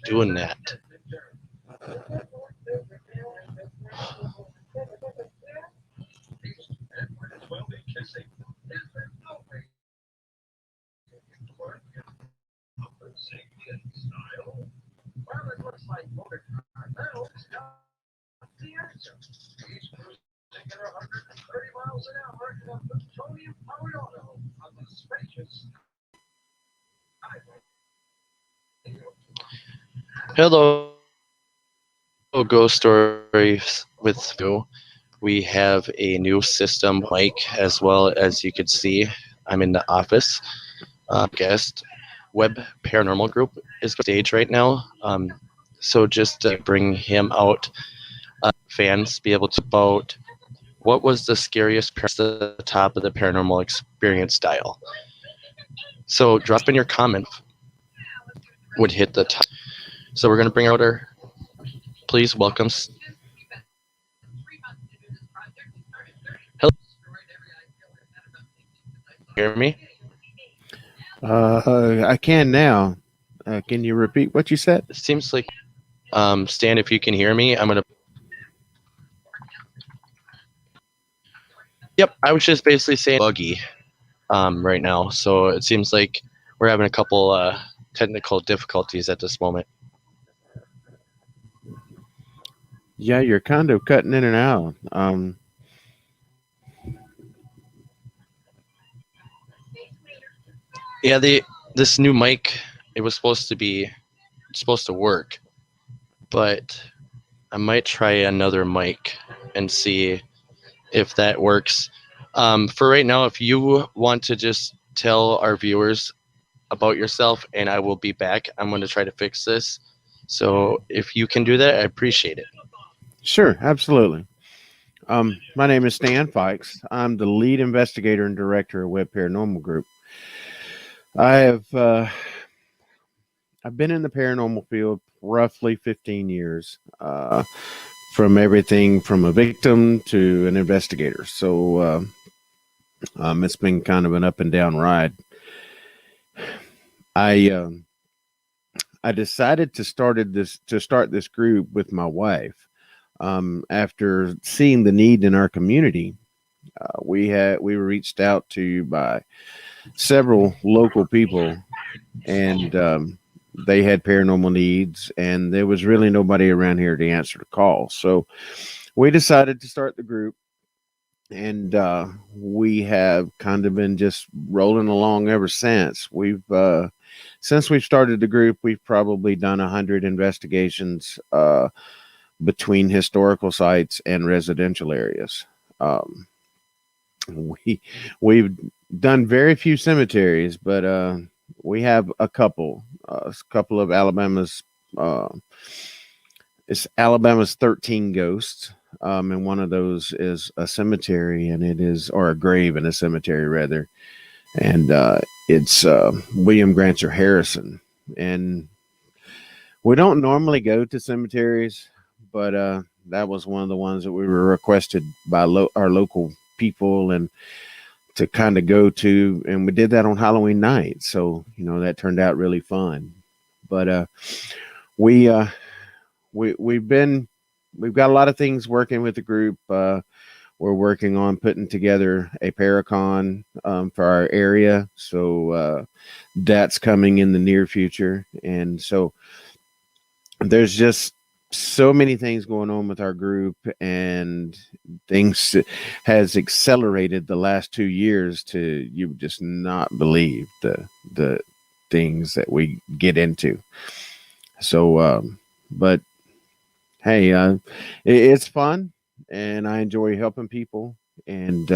Doing that. Hello, Ghost Stories with you. We have a new system mic as well as you could see. I'm in the office. Guest Webb Paranormal Group is on stage right now. So just to bring him out, fans be able to about what was the scariest the top of the paranormal experience dial. So drop in your comment would hit the top. So we're gonna bring out our please welcome. Hello, hear me? I can now. Can you repeat what you said? It seems like Stan, if you can hear me, I'm gonna. Yep, I was just basically saying buggy right now. So it seems like we're having a couple technical difficulties at this moment. Yeah, you're kind of cutting in and out. Yeah, this new mic, it was supposed to work, but I might try another mic and see if that works. For right now, if you want to just tell our viewers about yourself, and I will be back. I'm going to try to fix this. So if you can do that, I appreciate it. Sure, absolutely. My name is Stan Fikes. I'm the lead investigator and director of Webb Paranormal Group. I have I've been in the paranormal field roughly 15 years, from everything from a victim to an investigator. So it's been kind of an up and down ride. I decided to start this group with my wife after seeing the need in our community. We were reached out to by several local people, and they had paranormal needs, and there was really nobody around here to answer the call. So we decided to start the group, and we have kind of been just rolling along ever since. Since we've started the group, we've probably done 100 investigations between historical sites and residential areas. We've done very few cemeteries, but we have a couple of Alabama's. It's Alabama's 13 ghosts, and one of those is a cemetery, and it is or a grave in a cemetery rather, and it's William Grancher Harrison. And we don't normally go to cemeteries, but that was one of the ones that we were requested by our local people and to kind of go to, and we did that on Halloween night. So that turned out really fun. But we've got a lot of things working with the group. We're working on putting together a Paracon for our area, so that's coming in the near future. And so there's just so many things going on with our group, and things has accelerated the last 2 years to you would just not believe the things that we get into. So, but hey, it's fun, and I enjoy helping people and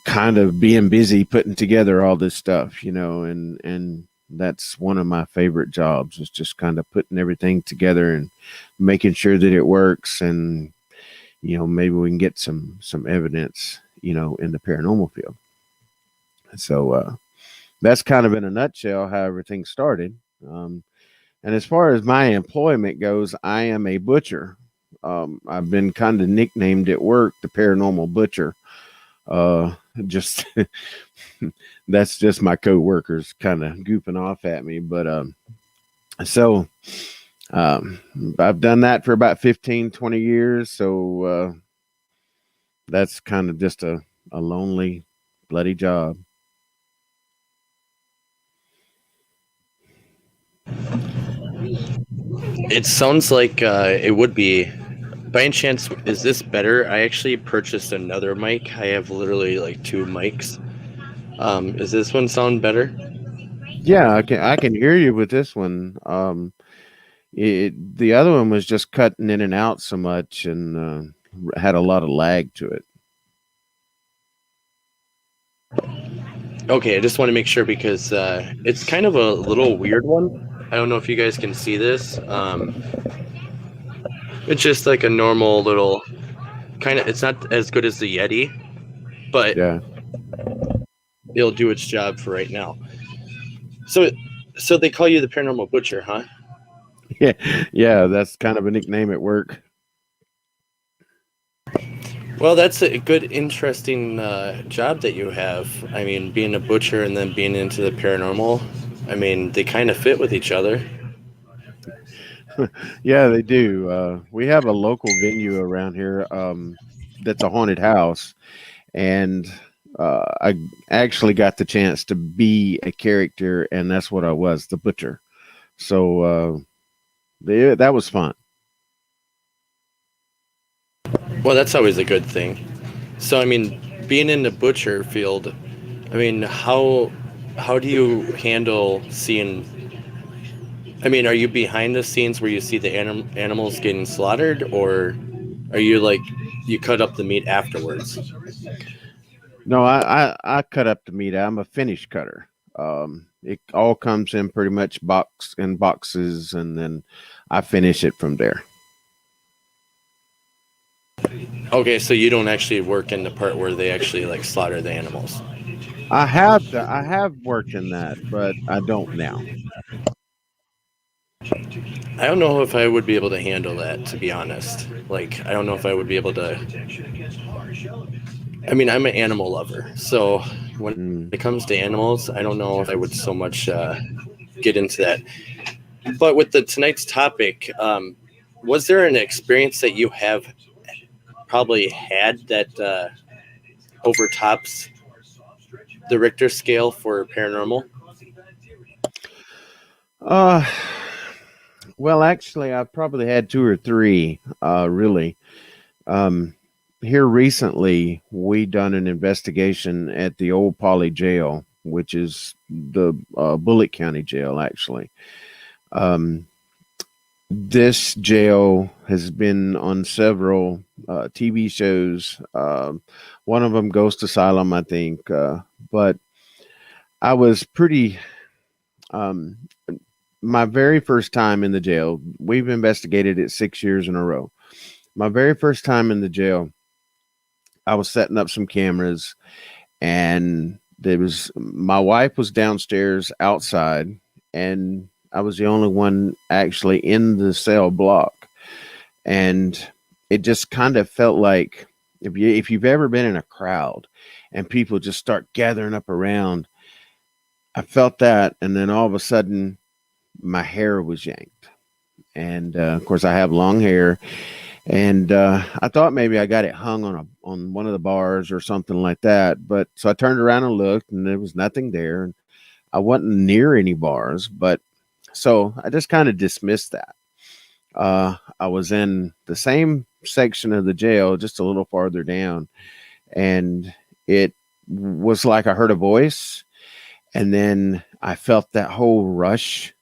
kind of being busy putting together all this stuff, and that's one of my favorite jobs is just kind of putting everything together and making sure that it works, and maybe we can get some evidence, in the paranormal field. So that's kind of in a nutshell how everything started. Um, and as far as my employment goes, I am a butcher. I've been kind of nicknamed at work the paranormal butcher. Uh, just that's just my coworkers kind of goofing off at me. But so um, I've done that for about 15, 20 years. So that's kind of just a lonely, bloody job. It sounds like it would be. By any chance, is this better? I actually purchased another mic. I have literally like two mics. Is this one sound better? Yeah, I can hear you with this one. The other one was just cutting in and out so much and had a lot of lag to it. Okay, I just want to make sure because it's kind of a little weird one. I don't know if you guys can see this. It's just like a normal little kind of. It's not as good as the Yeti, but Yeah. it'll do its job for right now. So, so they call you the paranormal butcher, huh? Yeah, yeah, that's kind of a nickname at work. Well, that's a good, interesting job that you have. I mean, being a butcher and then being into the paranormal. I mean, they kind of fit with each other. Yeah, they do. We have a local venue around here that's a haunted house, and I actually got the chance to be a character, and that's what I was, the butcher. So that was fun. Well, that's always a good thing. So, I mean, being in the butcher field, I mean, how do you handle seeing? I mean, are you behind the scenes where you see the animals getting slaughtered, or are you like you cut up the meat afterwards? No, I cut up the meat. I'm a finish cutter. It all comes in pretty much boxes, and then I finish it from there. Okay, so you don't actually work in the part where they actually like slaughter the animals. I have worked in that, but I don't now. I don't know if I would be able to handle that, to be honest. Like, I don't know if I would be able to. I mean, I'm an animal lover, so when Mm. it comes to animals, I don't know if I would so much get into that. But with the tonight's topic, was there an experience that you have probably had that overtops the Richter scale for paranormal? Uh, well, actually, I've probably had two or three. Really. Um, Here recently, we done an investigation at the old Poly Jail, which is the Bullitt County Jail, actually. Um, this jail has been on several TV shows. One of them, Ghost Asylum, I think. But I was pretty. Um, my very first time in the jail, we've investigated it 6 years in a row. My very first time in the jail, I was setting up some cameras, and there was my wife was downstairs outside, and I was the only one actually in the cell block. And it just kind of felt like if you've ever been in a crowd and people just start gathering up around, I felt that, and then all of a sudden my hair was yanked, and of course I have long hair, and I thought maybe I got it hung on one of the bars or something like that. But so I turned around and looked, and there was nothing there, and I wasn't near any bars. But so I just kind of dismissed that. I was in the same section of the jail, just a little farther down, and it was like I heard a voice, and then I felt that whole rush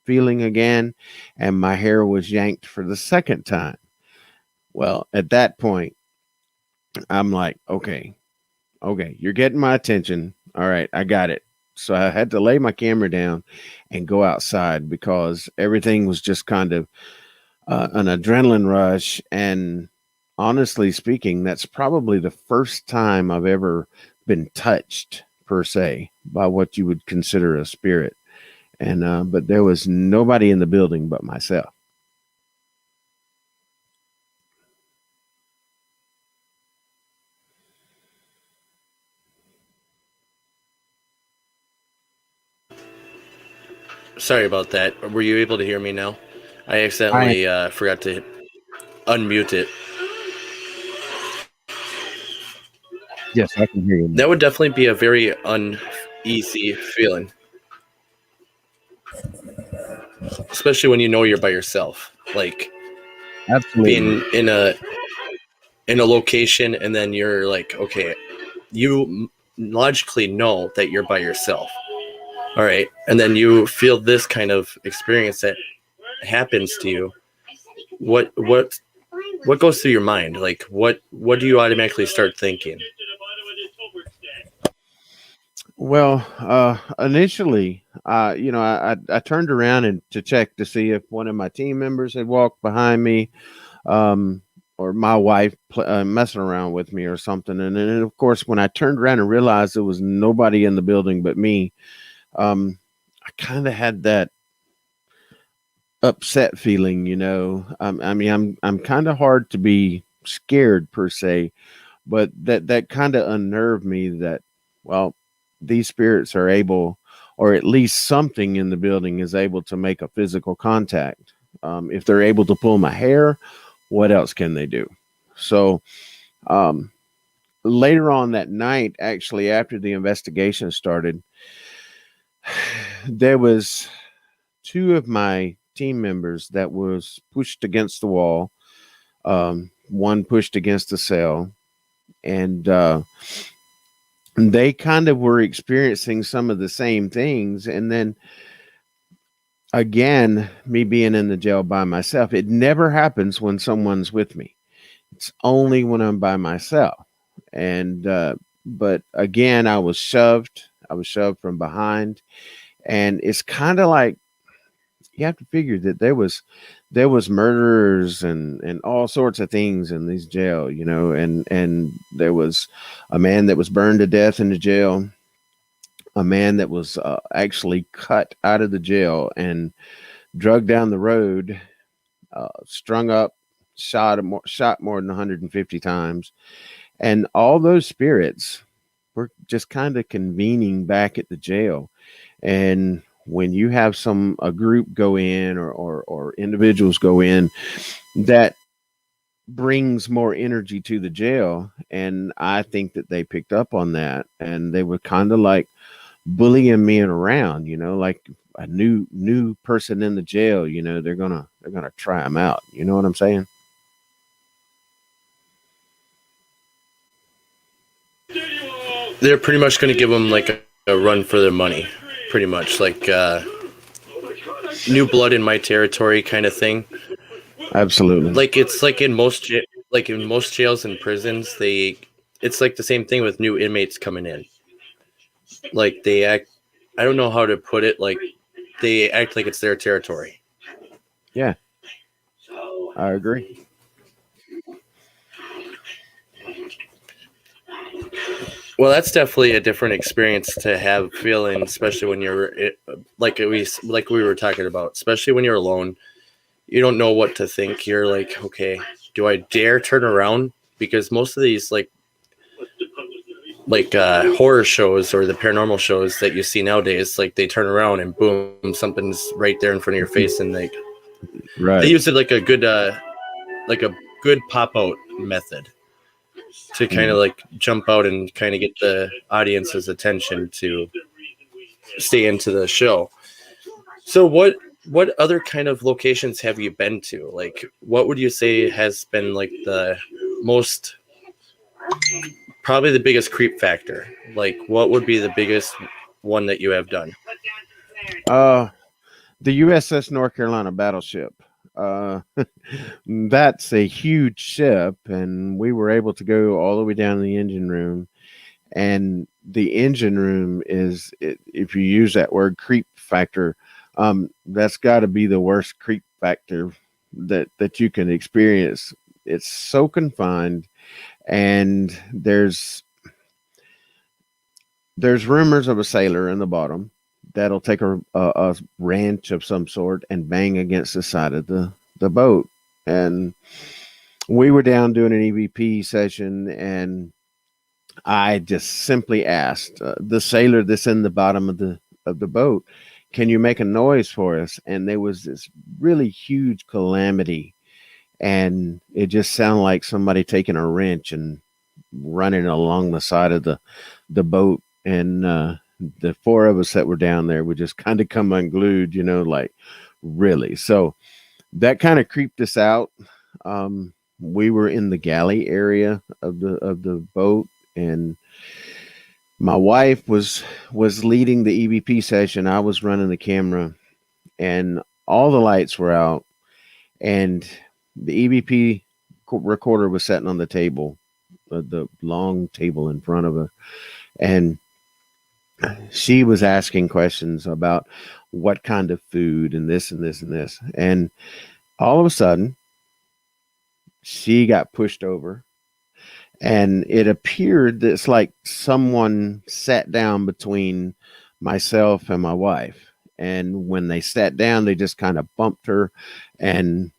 feeling again, and my hair was yanked for the second time. Well, at that point, I'm like, okay, you're getting my attention. All right, I got it. So I had to lay my camera down and go outside because everything was just kind of an adrenaline rush. And honestly speaking, that's probably the first time I've ever been touched per se by what you would consider a spirit. And but there was nobody in the building but myself. Sorry about that. Were you able to hear me now? I I accidentally forgot to unmute it. Yes, I can hear you. That would definitely be a very uneasy feeling, especially when you know you're by yourself. Like Absolutely. being in a location and then you're like, okay, you logically know that you're by yourself. All right, and then you feel this kind of experience that happens to you. What goes through your mind? Like what do you automatically start thinking? Well, initially, I turned around and to check to see if one of my team members had walked behind me, um, or my wife messing around with me or something. And then, of course, when I turned around and realized there was nobody in the building but me, I kind of had that upset feeling. I mean, I'm kind of hard to be scared per se, but that kind of unnerved me that, well, these spirits are able, or at least something in the building is able to make a physical contact. If they're able to pull my hair, what else can they do? So um, later on that night, actually, after the investigation started, there was two of my team members that was pushed against the wall. One pushed against the cell, and they kind of were experiencing some of the same things. And then again, me being in the jail by myself, it never happens when someone's with me. It's only when I'm by myself. And but again, I was shoved. I was shoved from behind, and it's kind of like you have to figure that there was murderers and all sorts of things in this jail, and there was a man that was burned to death in the jail, a man that was actually cut out of the jail and drugged down the road, strung up, shot more than 150 times, and all those spirits were just kind of convening back at the jail. And when you have a group go in, or individuals go in, that brings more energy to the jail. And I think that they picked up on that, and they were kind of like bullying me around, like a new person in the jail. They're gonna try them out. You know what I'm saying? They're pretty much going to give them like a run for their money, pretty much like new blood in my territory kind of thing. Absolutely. Like it's like in most jails and prisons, it's like the same thing with new inmates coming in. Like they act, I don't know how to put it. Like they act like it's their territory. Yeah, I agree. Well, that's definitely a different experience to have feeling, especially when you're like we were talking about, especially when you're alone. You don't know what to think. You're like, okay, do I dare turn around? Because most of these horror shows or the paranormal shows that you see nowadays, like they turn around and boom, something's right there in front of your face, and they Right. use it like a good pop out method to kind Mm. of like jump out and kind of get the audience's attention to stay into the show. So what other kind of locations have you been to? Like what would you say has been like the most, probably the biggest creep factor? Like what would be the biggest one that you have done? Uh, The USS North Carolina battleship. Uh, that's a huge ship, and we were able to go all the way down to the engine room. And the engine room is, if you use that word creep factor, that's got to be the worst creep factor that you can experience. It's so confined, and there's rumors of a sailor in the bottom that'll take a wrench of some sort and bang against the side of the boat. And we were down doing an EVP session, and I just simply asked the sailor that's in the bottom of the boat, "Can you make a noise for us?" And there was this really huge calamity, and it just sounded like somebody taking a wrench and running along the side of the boat. And the four of us that were down there would just kind of come unglued, like really. So that kind of creeped us out. We were in the galley area of the boat, and my wife was leading the EVP session. I was running the camera, and all the lights were out, and the EVP recorder was sitting on the table, the long table in front of her, and she was asking questions about what kind of food and this and this and this. And all of a sudden, she got pushed over, and it appeared that it's like someone sat down between myself and my wife. And when they sat down, they just kind of bumped her, and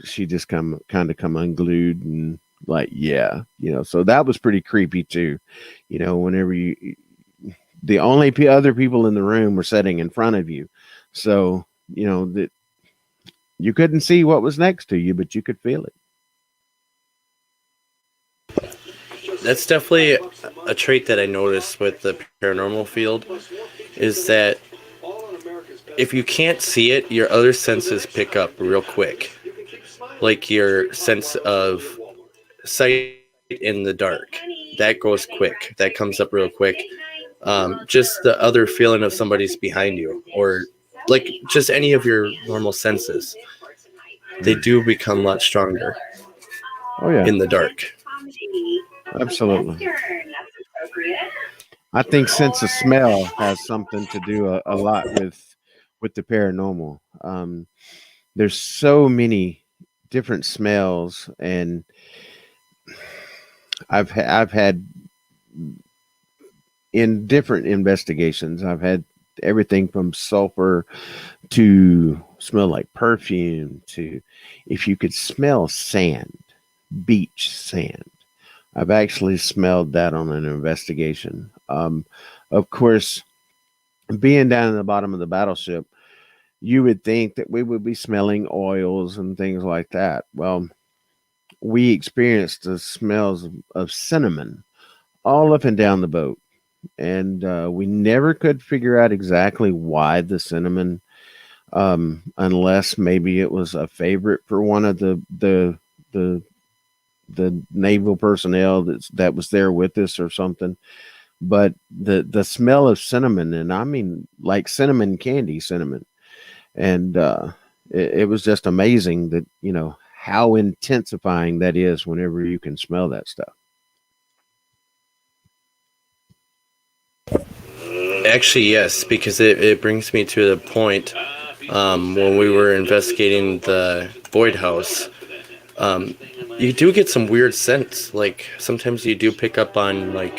she just kind of come unglued, and like, yeah, so that was pretty creepy too. Whenever the only other people in the room were sitting in front of you, so that you couldn't see what was next to you, but you could feel it. That's definitely a trait that I noticed with the paranormal field is that if you can't see it, your other senses pick up real quick. Like your sense of sight in the dark. That goes quick. That comes up real quick. Just the other feeling of somebody's behind you, or like just any of your normal senses, they Mm. do become a lot stronger Oh yeah, in the dark. absolutely. I think sense of smell has something to do a lot with the paranormal. There's so many different smells, and I've had in different investigations. I've had everything from sulfur to smell like perfume to if you could smell sand, beach sand. I've actually smelled that on an investigation. Of course, being down in the bottom of the battleship, you would think that we would be smelling oils and things like that. Well, we experienced the smells of cinnamon all up and down the boat. And we never could figure out exactly why the cinnamon, unless maybe it was a favorite for one of the the naval personnel that was there with us or something. But the smell of cinnamon, and I mean like cinnamon candy, cinnamon, and it was just amazing that how intensifying that is whenever you can smell that stuff. Actually, yes, because it brings me to the point when we were investigating the Void House. Um, you do get some weird scents. Like sometimes you do pick up on like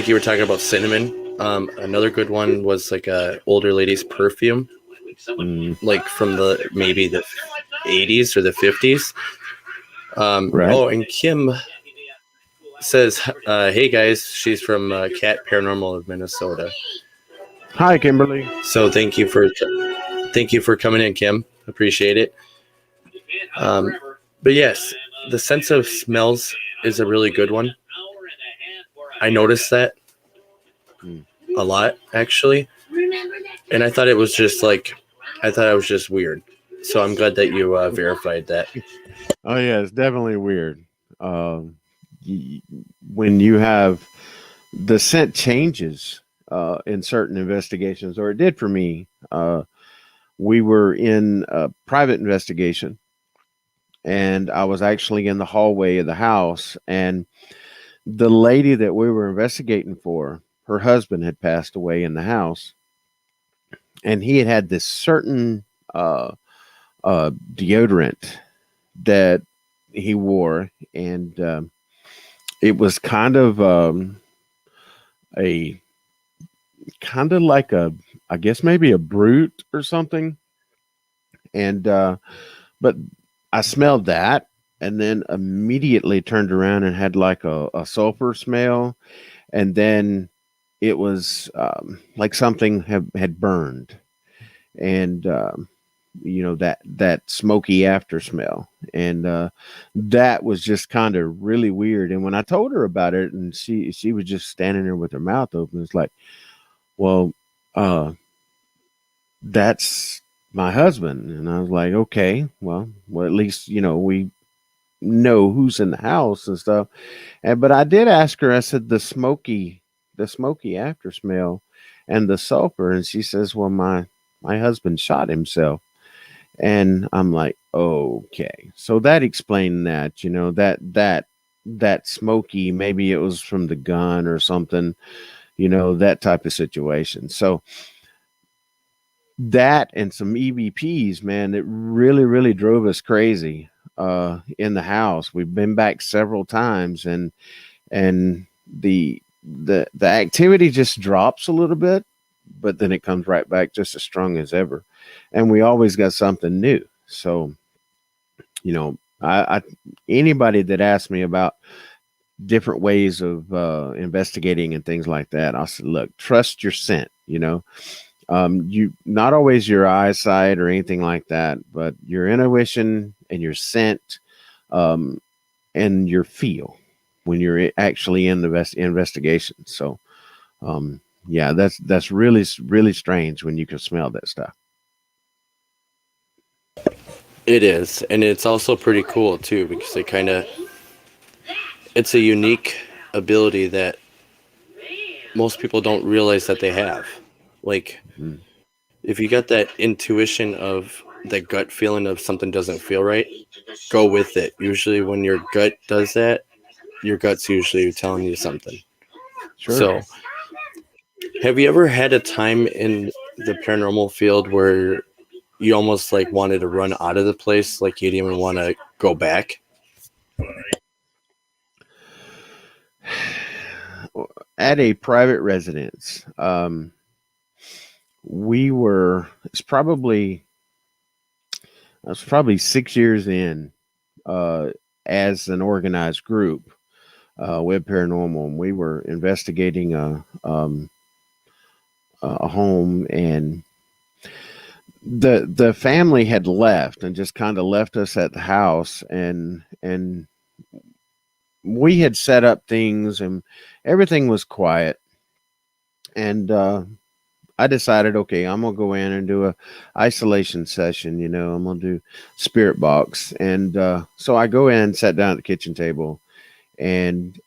you were talking about cinnamon. Another good one was like a older lady's perfume, Mm, like from the maybe the 80s or the 50s. right. Oh, and Kim says, "Hey guys, she's from Cat Paranormal of Minnesota." Hi, Kimberly. So thank you for coming in, Kim. Appreciate it. Um, but yes, the sense of smells is a really good one. I noticed that Mm. a lot actually, and I thought it was just weird. So I'm glad that you verified that. Oh yeah, it's definitely weird. Um, y- when you have the scent changes in certain investigations, or it did for me. We were in a private investigation, and I was actually in the hallway of the house, and the lady that we were investigating for, her husband had passed away in the house, and he had had this certain uh, deodorant that he wore, and it was a kind of like a, I guess maybe a brute or something, and but I smelled that, and then immediately turned around and had like a sulfur smell, and then it was like something had burned, and that smoky after smell, and that was just kind of really weird. And when I told her about it, and she was just standing there with her mouth open, it's like, well, uh, that's my husband. And I was like, okay, well, at least we know who's in the house and stuff. And but I did ask her. I said the smoky after smell, and the sulfur, and she says, well, my husband shot himself. And I'm like, okay, so that explained that, that smoky, maybe it was from the gun or something, that type of situation. So that and some EVPs, man, that really, really drove us crazy in the house. We've been back several times, and the activity just drops a little bit, but then it comes right back just as strong as ever. And we always got something new. So, I anybody that asks me about different ways of investigating and things like that, I said, look, trust your scent. You not always your eyesight or anything like that, but your intuition and your scent, um, and your feel when you're actually in the investigation. So, yeah, that's really really strange when you can smell that stuff. It is, and it's also pretty cool too because it's a unique ability that most people don't realize that they have. Like Mm, if you got that intuition of that gut feeling of something doesn't feel right, go with it. Usually when your gut does that, your gut's usually telling you something. sure. So, have you ever had a time in the paranormal field where you almost like wanted to run out of the place, like you didn't even want to go back? At a private residence, we were. I was probably 6 years in, uh, as an organized group, Webb Paranormal, and we were investigating a home, and the family had left and just kind of left us at the house, and we had set up things, and everything was quiet, and I decided, okay, I'm gonna go in and do a isolation session. I'm gonna do spirit box, and so I go in, sat down at the kitchen table, and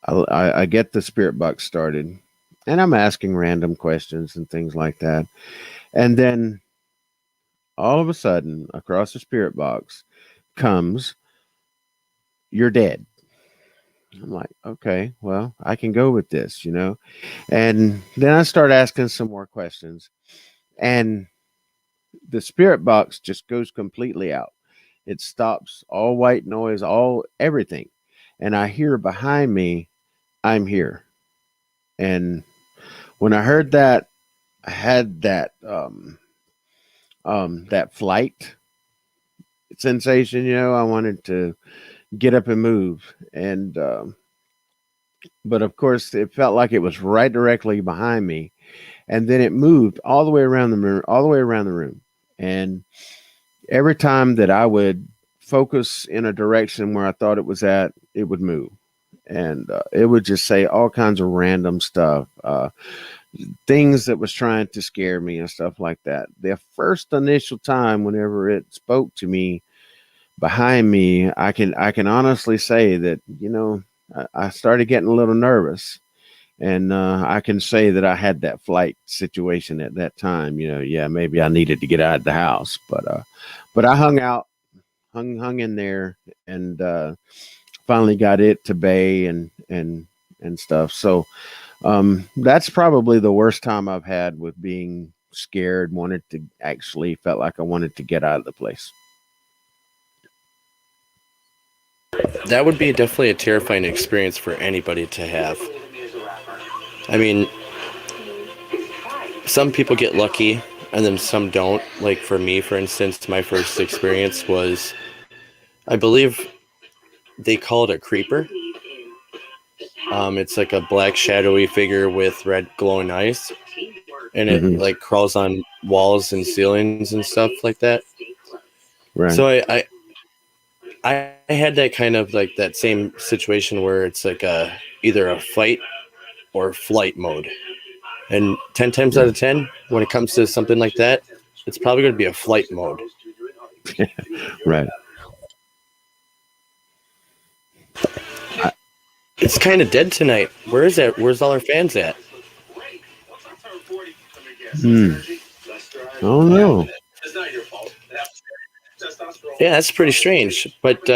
I get the spirit box started, and I'm asking random questions and things like that, and then all of a sudden, across the spirit box comes, "You're dead." I'm like, okay, well, I can go with this. And then I start asking some more questions, and the spirit box just goes completely out. It stops all white noise, all everything. And I hear behind me, "I'm here." And when I heard that, I had that flight sensation. I wanted to get up and move, and but of course, it felt like it was right directly behind me, and then it moved all the way around the room, all the way around the room, and every time that I would focus in a direction where I thought it was at, it would move. And it would just say all kinds of random stuff, things that was trying to scare me and stuff like that. The first initial time, whenever it spoke to me behind me, I can honestly say that I started getting a little nervous, And I can say that I had that flight situation at that time. Yeah, maybe I needed to get out of the house, but I hung out, hung in there, and finally got it to bay and stuff. So that's probably the worst time I've had with being scared. Wanted to actually felt like I wanted to get out of the place. That would be definitely a terrifying experience for anybody to have. I mean, some people get lucky and then some don't. Like for me, for instance, my first experience was, I believe they call it a creeper. It's like a black shadowy figure with red glowing eyes, and it Hmm. like crawls on walls and ceilings and stuff like that. Right. So I had that kind of like that same situation where it's like either a fight or flight mode. And 10 times out Yeah. of 10, when it comes to something like that, it's probably going to be a flight mode. Right. I, It's kind of dead tonight. Where is that? Where's all our fans at? hmm. Oh no. Yeah, that's pretty strange. But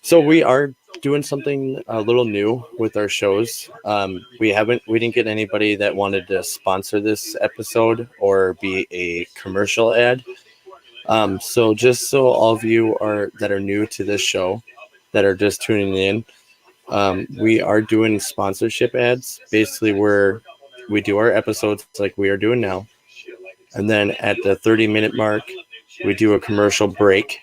so we are doing something a little new with our shows. We didn't get anybody that wanted to sponsor this episode or be a commercial ad. So just so all of you are that are new to this show, that are just tuning in, we are doing sponsorship ads. Basically, where we do our episodes like we are doing now, and then at the 30-minute mark, we do a commercial break,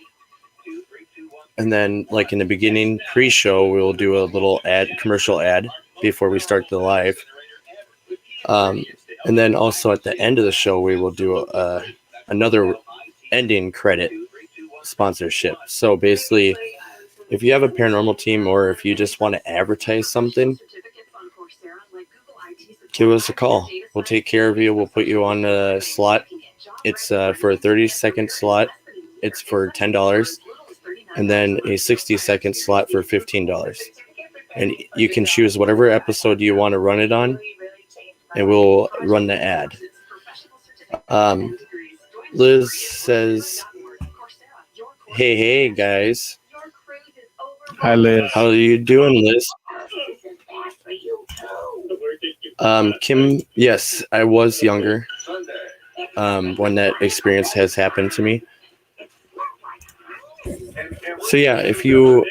and then like in the beginning pre-show, we will do a little ad commercial ad before we start the live. Um, and then also at the end of the show, we will do another ending credit sponsorship. So basically, if you have a paranormal team or if you just want to advertise something, give us a call. We'll take care of you. We'll put you on a slot. It's for a 30-second slot. It's for $10, and then a 60-second slot for $15. And you can choose whatever episode you want to run it on, and we'll run the ad. Liz says, hey, guys. Hi, Liz. How are you doing, Liz? Kim, yes, I was younger when that experience has happened to me. So yeah, if you